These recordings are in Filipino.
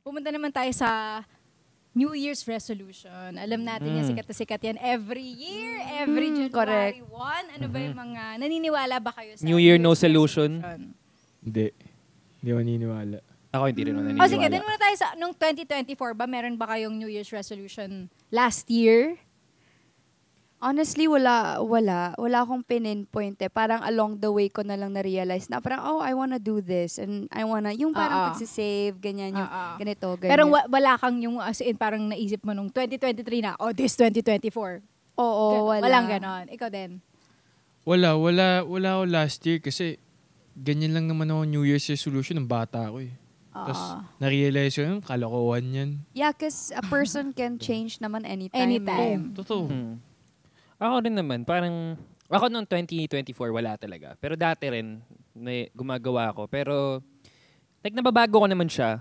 pumunta naman tayo sa New Year's resolution. Alam natin yan, sikat na sikat yan every year, every January 1. Ano ba yung mga, naniniwala ba kayo sa New Year, no solution? Hindi. Hindi ako naniniwala. Ako hindi rin naniniwala. O sige, din muna tayo sa, nung 2024 ba, meron ba kayong New Year's resolution last year? Honestly, wala akong pinpoint eh. Parang along the way ko na lang na-realize na parang, oh, I wanna do this. And I wanna, yung parang pagsisave, ganyan, yung ganito, ganyan. Pero wala kang yung, as in, parang naisip mo nung 2023 na, oh, this 2024. Oo, wala. Walang ganon. Ikaw din? Wala ako last year kasi ganyan lang naman ako New Year's resolution ng bata ako eh. Tapos na-realize ko yun, kalokohan yan. Yeah, because a person can change naman anytime. Anytime. Totoo. Ako rin naman, parang, ako noong 2024, wala talaga. Pero dati rin, gumagawa ako. Pero, nababago ko naman siya.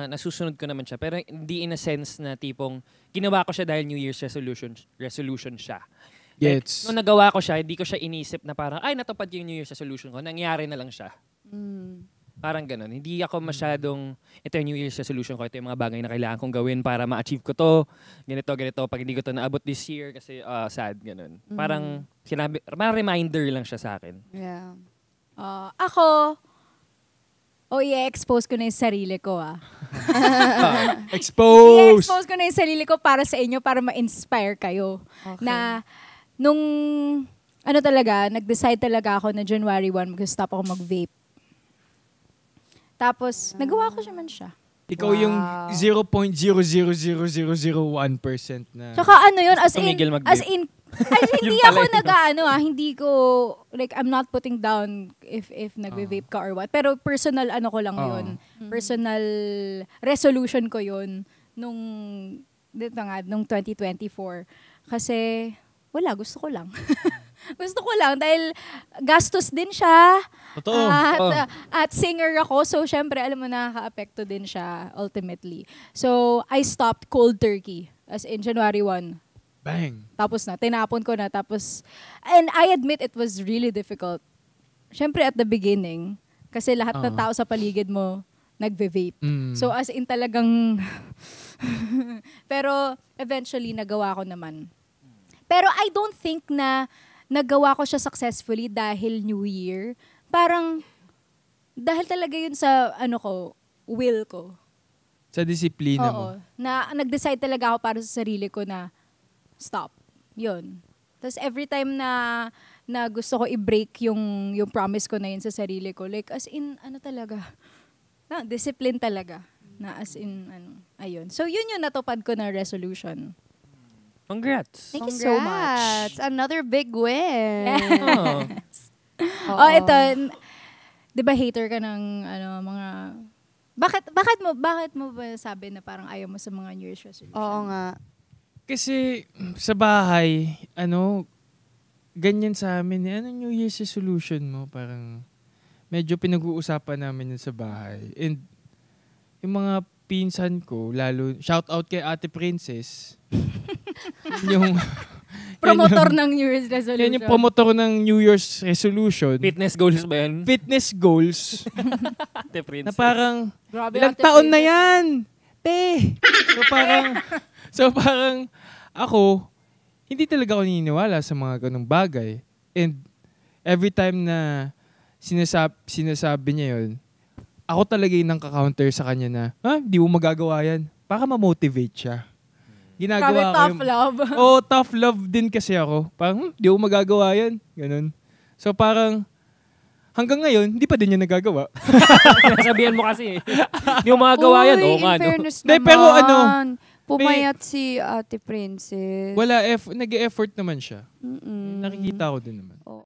Nasusunod ko naman siya. Pero hindi in a sense na tipong, ginawa ko siya dahil New Year's resolution siya. Yes. Nung nagawa ko siya, hindi ko siya inisip na parang, ay, natupad yung New Year's resolution ko. Nangyari na lang siya. Parang ganun. Hindi ako masyadong, ito yung New Year's resolution ko, ito yung mga bagay na kailangan kong gawin para ma-achieve ko to. Ganito. Pag hindi ko to naabot this year kasi sad, ganun. Parang, reminder lang siya sa akin. Yeah. Ako, i-expose ko na yung sarili ko Expose! I-expose ko na yung sarili ko para sa inyo, para ma-inspire kayo. Okay. Na, nung, nag-decide talaga ako na January 1, mag-stop ako mag-vape. Tapos, nagawa ko naman siya. Ikaw yung 0.00001% na... Tsaka yun, as in, hindi ako hindi ko, like, I'm not putting down if nagve-vape ka or what. Pero personal, ko lang yun. Personal resolution ko yun nung 2024. Kasi, gusto ko lang. Gusto ko lang dahil gastos din siya. Totoo. At singer ako. So, syempre, alam mo, nakaka-apekto din siya ultimately. So, I stopped cold turkey as in January 1. Bang! Tapos na. Tinapon ko na. Tapos, and I admit it was really difficult. Syempre, at the beginning, kasi lahat ng tao sa paligid mo nagve-vape. So, as in talagang... Pero, eventually, nagawa ko naman. Pero, I don't think na nagawa ko siya successfully dahil New Year. Parang, dahil talaga yun sa, will ko. Sa disiplina mo. Na nag-decide talaga ako para sa sarili ko na, stop. Yun. Tapos every time na gusto ko i-break yung promise ko na yun sa sarili ko, like, as in, discipline talaga. Na as in, ayun. So, yun yung natupad ko na resolution. Congrats. Thank you so much. Another big win. Yes. Ito. Di ba hater ka ng mga... Bakit mo ba sabi na parang ayaw mo sa mga New Year's resolution? Oo nga. Kasi sa bahay, ganyan sa amin. New Year's resolution mo? Parang medyo pinag-uusapan namin yun sa bahay. And yung mga pinsan ko, lalo, shout out kay Ate Princess. yung promotor ng New Year's resolution. Yan yung promotor ng New Year's resolution. Fitness goals ba yan? Fitness goals. Ate Princess. Na parang, grabe, ilang taon na yan! Te! So parang, ako, hindi talaga ako naniniwala sa mga ganong bagay. And every time na sinasabi niya yun, ako talaga yung nang-counter sa kanya na, di mo magagawa yan. Para ma-motivate siya. Ginagawa tough love. Tough love din kasi ako. Parang, di mo magagawa yan. Ganun. So parang, hanggang ngayon, hindi pa din niya nagagawa. Sabihan mo kasi eh. Hindi mo magagawa yan. In fairness naman, pero pumayat si Ate Princess. Wala, nag-e-effort naman siya. Nakikita ko din naman.